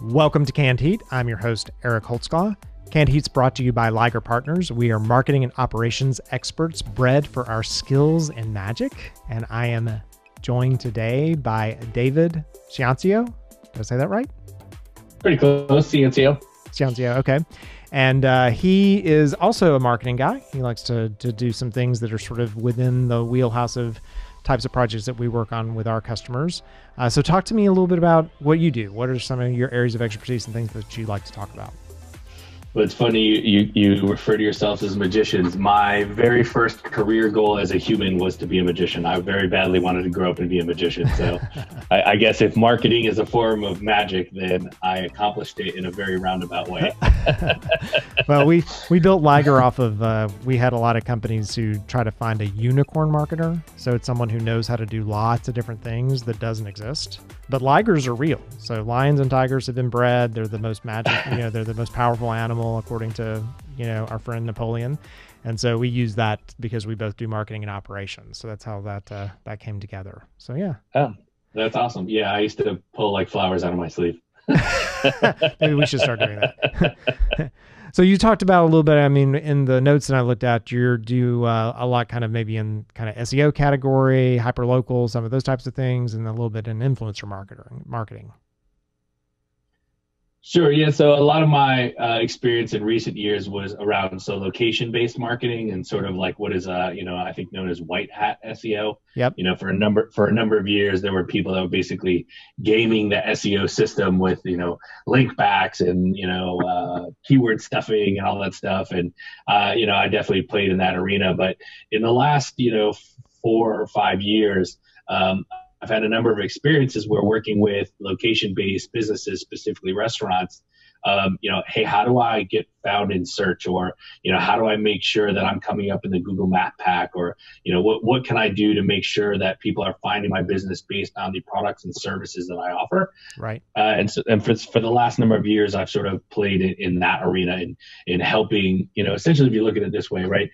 Welcome to Canned Heat. I'm your host, Eric Holtzclaw. Canned Heat's brought to you by Liger Partners. We are marketing and operations experts bred for our skills and magic. And I am joined today by David Ciancio. Did I say that right? Pretty close, Ciancio. Ciancio, okay. And he is also a marketing guy. He likes to do some things that are sort of within the wheelhouse of types of projects that we work on with our customers. So talk to me a little bit about what you do. What are some of your areas of expertise and things that you like to talk about? Well, it's funny you refer to yourselves as magicians. My very first career goal as a human was to be a magician. I very badly wanted to grow up and be a magician. So I guess if marketing is a form of magic, then I accomplished it in a very roundabout way. Well, we built Liger off of, we had a lot of companies who try to find a unicorn marketer. So it's someone who knows how to do lots of different things that doesn't exist. But ligers are real. So lions and tigers have been bred. They're the most magic, they're the most powerful animal, according to, our friend Napoleon. And so we use that because we both do marketing and operations. So that's how that came together. So yeah. Oh, that's awesome. Yeah, I used to pull like flowers out of my sleeve. Maybe we should start doing that. So you talked about a little bit, in the notes that I looked at, you do a lot kind of maybe in kind of SEO category, hyperlocal, some of those types of things, and a little bit in influencer marketing. Sure. Yeah. So a lot of my experience in recent years was around location-based marketing and sort of like what is I think known as white hat SEO. Yep. For a number of years there were people that were basically gaming the SEO system with link backs and keyword stuffing and all that stuff. And I definitely played in that arena. But in the last 4 or 5 years, I've had a number of experiences where working with location-based businesses, specifically restaurants, hey, how do I get found in search? Or, how do I make sure that I'm coming up in the Google Map pack? Or, what can I do to make sure that people are finding my business based on the products and services that I offer? Right. And for the last number of years, I've sort of played in that arena in helping, essentially, if you look at it this way, right?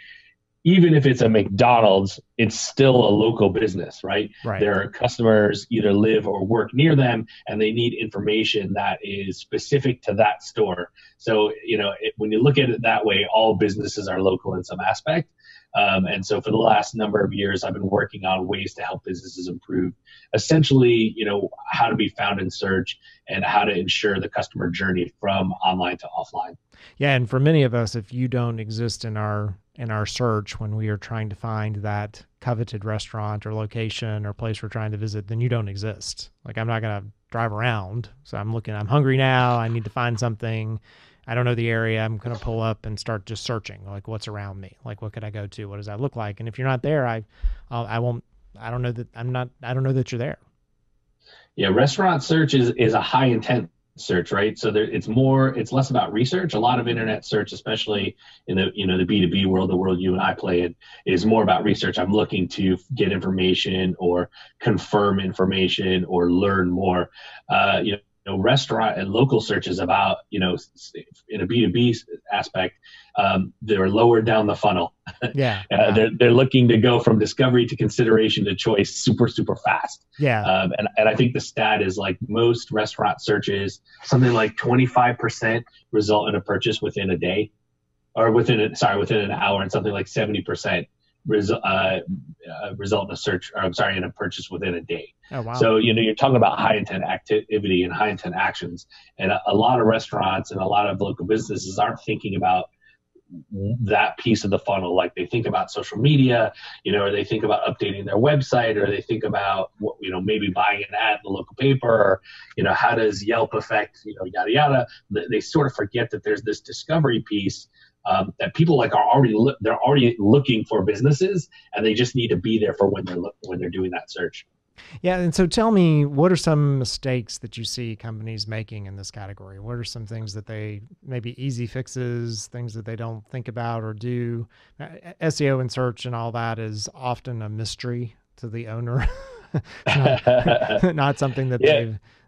Even if it's a McDonald's, it's still a local business, right? Right. Their customers either live or work near them, and they need information that is specific to that store. So, when you look at it that way, all businesses are local in some aspect. And so for the last number of years, I've been working on ways to help businesses improve, essentially, how to be found in search and how to ensure the customer journey from online to offline. Yeah. And for many of us, if you don't exist in our search when we are trying to find that coveted restaurant or location or place we're trying to visit, then you don't exist. Like, I'm not going to drive around. So I'm hungry now. I need to find something. I don't know the area. I'm going to pull up and start just searching, like, what's around me? Like, what could I go to? What does that look like? And if you're not there, I don't know that you're there. Yeah. Restaurant search is a high intent search, right? So it's less about research. A lot of internet search, especially in the the B2B world, the world you and I play in, is more about research. I'm looking to get information or confirm information or learn more. Restaurant and local search is about, in a B2B aspect, they're lower down the funnel. Yeah. They're looking to go from discovery to consideration to choice super, super fast. Yeah. And I think the stat is like most restaurant searches, something like 25% result in a purchase within a day, or within an hour, and something like 70% result in a purchase within a day. Oh, wow. So, you're talking about high intent activity and high intent actions. And a lot of restaurants and a lot of local businesses aren't thinking about that piece of the funnel. Like, they think about social media, or they think about updating their website, or they think about, maybe buying an ad in the local paper, or, how does Yelp affect, yada, yada. They sort of forget that there's this discovery piece that people are already looking for businesses, and they just need to be there for when they're doing that search. Yeah. And so tell me, what are some mistakes that you see companies making in this category? What are some things that they maybe easy fixes, things that they don't think about or do? SEO and search and all that is often a mystery to the owner, not something that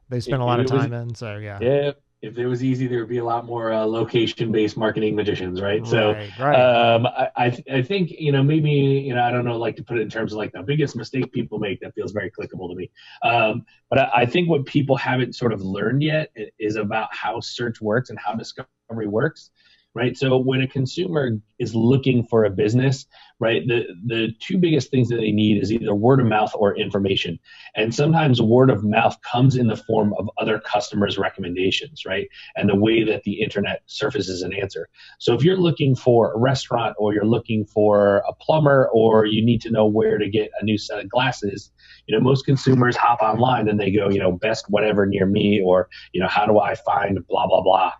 they spend a lot of time in. So, yeah. Yeah. if it was easy, there would be a lot more location-based marketing magicians, right? So Right, right. I think, maybe, I don't know, like to put it in terms of like the biggest mistake people make that feels very clickable to me. But I think what people haven't sort of learned yet is about how search works and how discovery works. Right. So when a consumer is looking for a business, right, the two biggest things that they need is either word of mouth or information. And sometimes word of mouth comes in the form of other customers' recommendations, right? And the way that the internet surfaces an answer. So if you're looking for a restaurant, or you're looking for a plumber, or you need to know where to get a new set of glasses, most consumers hop online and they go, best whatever near me, or, how do I find blah, blah, blah.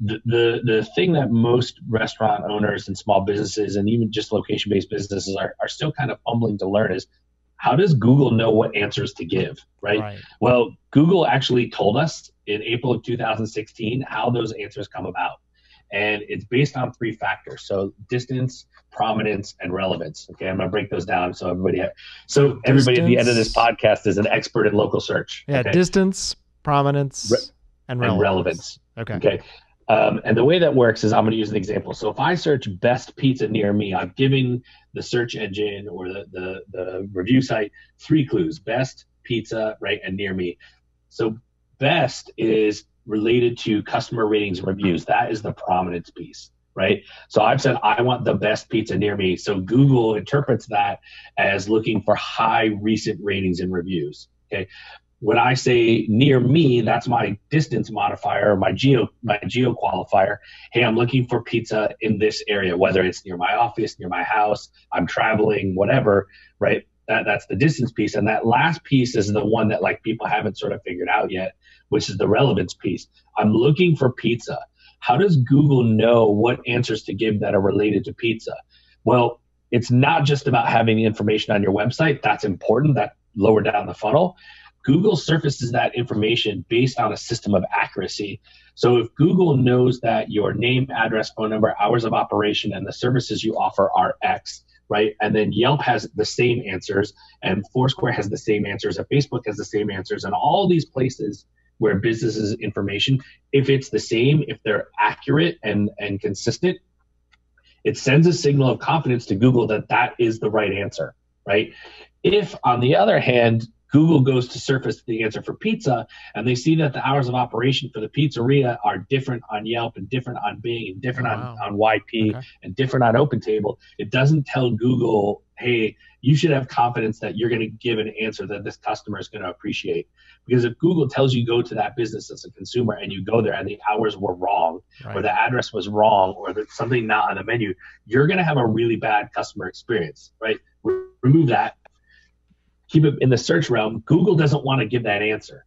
The thing that most restaurant owners and small businesses and even just location-based businesses are still kind of fumbling to learn is, how does Google know what answers to give, right? Right. Well, Google actually told us in April of 2016 how those answers come about. And it's based on 3 factors. So distance, prominence, and relevance. Okay, I'm going to break those down so everybody at the end of this podcast is an expert in local search. Yeah, okay? Distance, prominence, and relevance. Okay. And the way that works is, I'm going to use an example. So if I search best pizza near me, I'm giving the search engine or the review site 3 clues: best, pizza, right, and near me. So best is related to customer ratings and reviews. That is the prominence piece, right? So I've said I want the best pizza near me. So Google interprets that as looking for high recent ratings and reviews. Okay. When I say near me, that's my distance modifier, my geo qualifier. Hey, I'm looking for pizza in this area, whether it's near my office, near my house, I'm traveling, whatever, right? That's the distance piece. And that last piece is the one that like people haven't sort of figured out yet, which is the relevance piece. I'm looking for pizza. How does Google know what answers to give that are related to pizza? Well, it's not just about having the information on your website. That's important. That lower down the funnel. Google surfaces that information based on a system of accuracy. So if Google knows that your name, address, phone number, hours of operation, and the services you offer are X, right? And then Yelp has the same answers, and Foursquare has the same answers, and Facebook has the same answers, and all these places where businesses information, if it's the same, if they're accurate and consistent, it sends a signal of confidence to Google that that is the right answer, right? If, on the other hand, Google goes to surface the answer for pizza, and they see that the hours of operation for the pizzeria are different on Yelp and different on Bing and different on YP and different on OpenTable, it doesn't tell Google, hey, you should have confidence that you're going to give an answer that this customer is going to appreciate. Because if Google tells you go to that business as a consumer and you go there and the hours were wrong, or the address was wrong, or there's something not on the menu, you're going to have a really bad customer experience, right? Remove that. Keep it in the search realm. Google doesn't want to give that answer.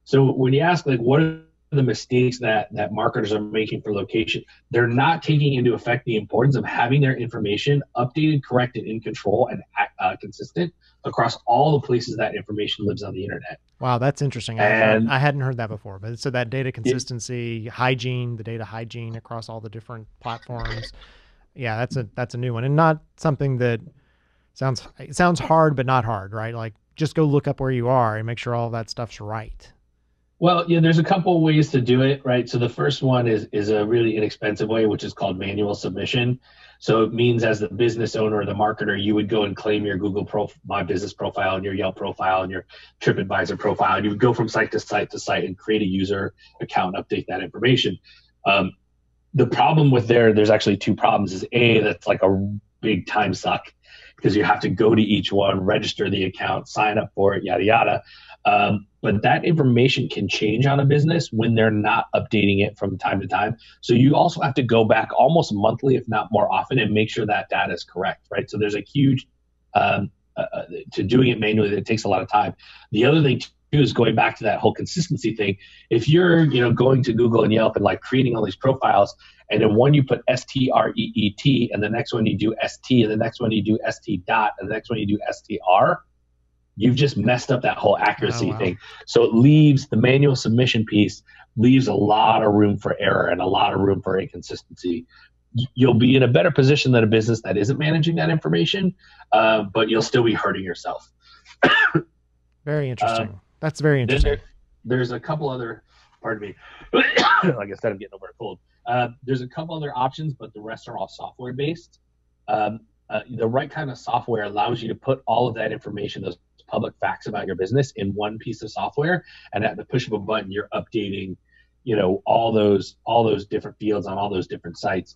So when you ask, like, what are the mistakes that marketers are making for location, they're not taking into effect the importance of having their information updated, corrected, in control, and consistent across all the places that information lives on the internet. Wow, that's interesting. I hadn't heard that before. But so that data consistency, hygiene, the data hygiene across all the different platforms. Yeah, that's a new one, and not something that sounds hard, but not hard, right? Like, just go look up where you are and make sure all that stuff's right. Well, yeah, there's a couple of ways to do it, right? So the first one is a really inexpensive way, which is called manual submission. So it means, as the business owner or the marketer, you would go and claim your Google My Business profile and your Yelp profile and your TripAdvisor profile, and you would go from site to site to site and create a user account and update that information. The problem with there's actually 2 problems. Is A, that's like a big time suck, because you have to go to each one, register the account, sign up for it, yada, yada. But that information can change on a business when they're not updating it from time to time. So you also have to go back almost monthly, if not more often, and make sure that data is correct, right? So there's a huge, to doing it manually, that takes a lot of time. The other thing too is going back to that whole consistency thing. If you're, going to Google and Yelp and like creating all these profiles, and in one you put STREET, and the next one you do ST, and the next one you do ST dot, and the next one you do STR, you've just messed up that whole accuracy thing. So it leaves the manual submission piece, leaves a lot of room for error and a lot of room for inconsistency. You'll be in a better position than a business that isn't managing that information, but you'll still be hurting yourself. Very interesting. That's very interesting. There's a couple other pardon me. Like I said, I'm getting over a cold. There's a couple other options, but the rest are all software based. The right kind of software allows you to put all of that information, those public facts about your business, in one piece of software, and at the push of a button, you're updating, all those different fields on all those different sites.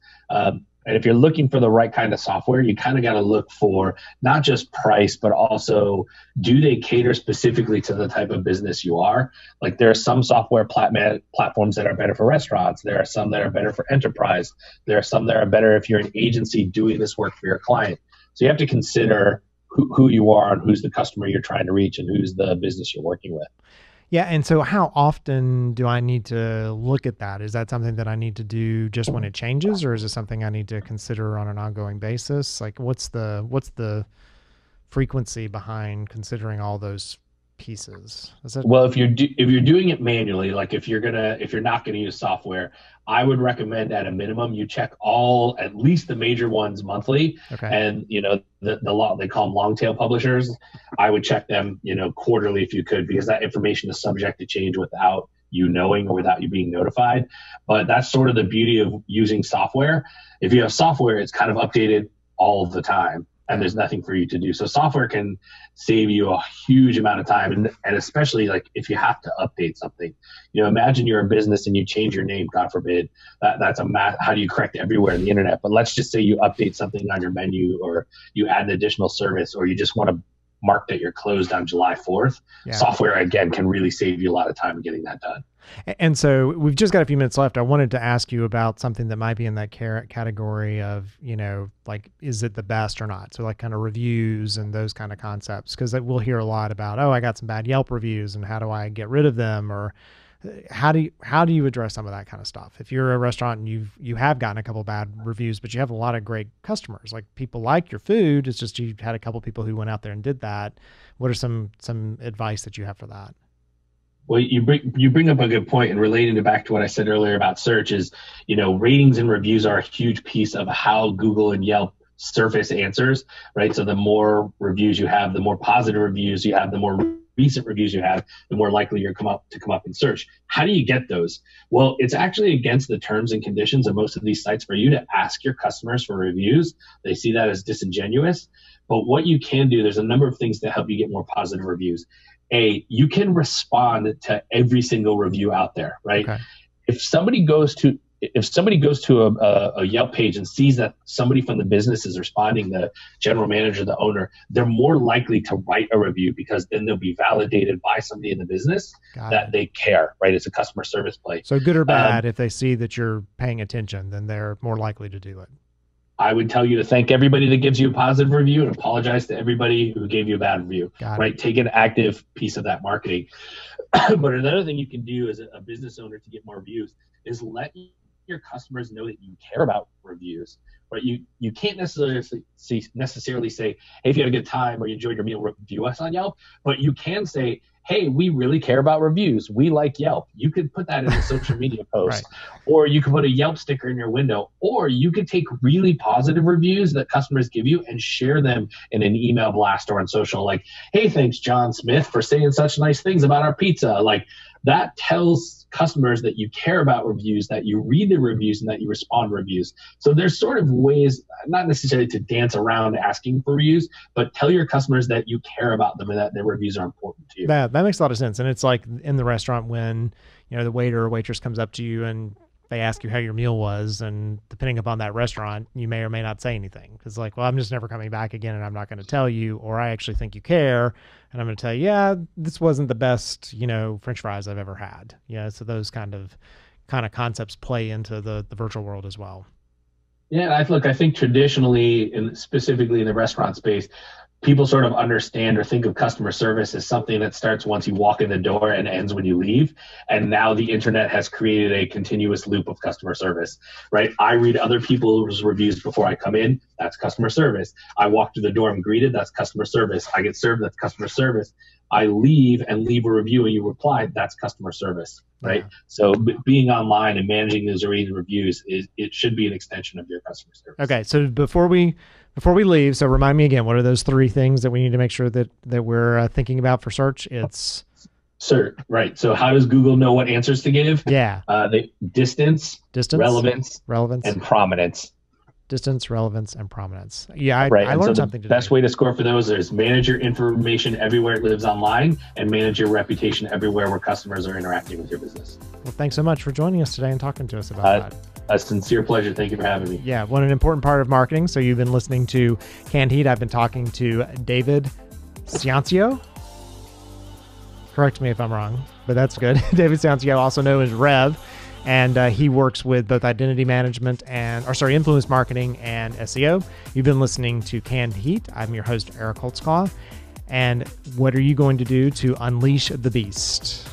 And if you're looking for the right kind of software, you kind of got to look for not just price, but also, do they cater specifically to the type of business you are? Like, there are some software platforms that are better for restaurants. There are some that are better for enterprise. There are some that are better if you're an agency doing this work for your client. So you have to consider who you are and who's the customer you're trying to reach and who's the business you're working with. Yeah. And so how often do I need to look at that? Is that something that I need to do just when it changes, or is it something I need to consider on an ongoing basis? Like, what's the frequency behind considering all those pieces? Well, if you're doing it manually, like if you're not gonna use software, I would recommend at a minimum you check at least the major ones monthly. Okay. And the law, they call them long tail publishers. I would check them quarterly if you could, because that information is subject to change without you knowing or without you being notified. But that's sort of the beauty of using software. If you have software, it's kind of updated all the time, and there's nothing for you to do. So software can save you a huge amount of time. And especially like if you have to update something, imagine you're a business and you change your name, God forbid, that's how do you correct everywhere on the internet? But let's just say you update something on your menu, or you add an additional service, or you just want to mark that you're closed on July 4th. Yeah. Software, again, can really save you a lot of time getting that done. And so we've just got a few minutes left. I wanted to ask you about something that might be in that category of, like, is it the best or not? So like kind of reviews and those kind of concepts, because we'll hear a lot about, I got some bad Yelp reviews and how do I get rid of them? Or how do you address some of that kind of stuff? If you're a restaurant and you have gotten a couple bad reviews, but you have a lot of great customers, like people like your food, it's just you had a couple people who went out there and did that. What are some advice that you have for that? Well, you bring up a good point, and relating it back to what I said earlier about search is, ratings and reviews are a huge piece of how Google and Yelp surface answers, right? So the more reviews you have, the more positive reviews you have, the more recent reviews you have, the more likely you're come up in search. How do you get those? Well, it's actually against the terms and conditions of most of these sites for you to ask your customers for reviews. They see that as disingenuous. But what you can do, there's a number of things to help you get more positive reviews. You can respond to every single review out there, right? Okay. If somebody goes to a Yelp page and sees that somebody from the business is responding, the general manager, the owner, they're more likely to write a review, because then they'll be validated by somebody in the business that they care, right? It's a customer service play. So good or bad, if they see that you're paying attention, then they're more likely to do it. I would tell you to thank everybody that gives you a positive review and apologize to everybody who gave you a bad review, right? Take an active piece of that marketing. But another thing you can do as a business owner to get more reviews is let your customers know that you care about reviews, right? You can't necessarily say, hey, if you had a good time or you enjoyed your meal, review us on Yelp, but you can say, hey, we really care about reviews. We like Yelp. You could put that in a social media post, right? Or you could put a Yelp sticker in your window, or you could take really positive reviews that customers give you and share them in an email blast or on social. Like, hey, thanks, John Smith, for saying such nice things about our pizza. Like, that tells customers that you care about reviews, that you read the reviews, and that you respond to reviews. So there's sort of ways, not necessarily to dance around asking for reviews, but tell your customers that you care about them and that their reviews are important to you. That makes a lot of sense. And it's like in the restaurant when, the waiter or waitress comes up to you and they ask you how your meal was, and depending upon that restaurant, you may or may not say anything. It's like, well, I'm just never coming back again and I'm not going to tell you, or I actually think you care. And I'm going to tell you, yeah, this wasn't the best, French fries I've ever had. Yeah. So those kind of concepts play into the virtual world as well. Yeah. I think traditionally, and specifically in the restaurant space, people sort of understand or think of customer service as something that starts once you walk in the door and ends when you leave. And now the internet has created a continuous loop of customer service, right? I read other people's reviews before I come in. That's customer service. I walk through the door and greeted. That's customer service. I get served. That's customer service. I leave and leave a review and you reply. That's customer service, right? Yeah. So being online and managing those reviews it should be an extension of your customer service. Okay. So before we leave, so remind me again, what are those three things that we need to make sure that we're thinking about for search? It's Sir, right. So how does Google know what answers to give? Yeah. The distance, relevance, relevance, and prominence. distance, relevance, and prominence. Yeah, Right. I And so learned the something today. best way to score for those is manage your information everywhere it lives online and manage your reputation everywhere where customers are interacting with your business. Well, thanks so much for joining us today and talking to us about that. A sincere pleasure. Thank you for having me. Yeah, what an important part of marketing. So you've been listening to Canned Heat. I've been talking to David Ciancio. Correct me if I'm wrong, but that's good. David Ciancio, also known as Rev, and he works with both identity management influence marketing and SEO. You've been listening to Canned Heat. I'm your host, Eric Holtzclaw. And what are you going to do to unleash the beast?